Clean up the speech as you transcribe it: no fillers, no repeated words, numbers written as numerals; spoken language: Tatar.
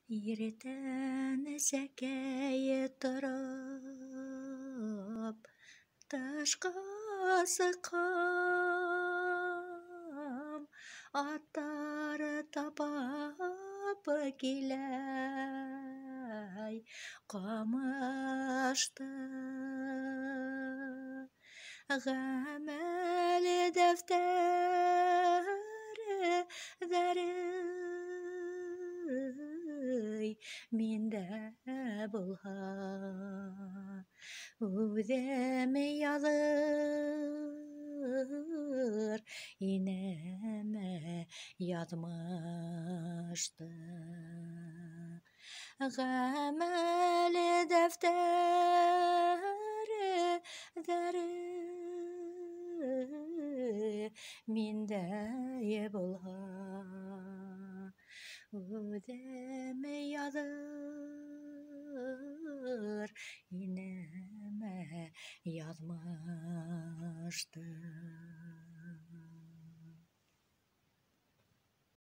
Иртән сәкәй торып, тышка сыккам, аттар тапап килә, камышты. Гамәл дәфтәре миндә булһа, үҙем яҙыр инем яҙмышты. Гамәл дәфтәре миндә булһа, үҙем яҙыр инем яҙмышты.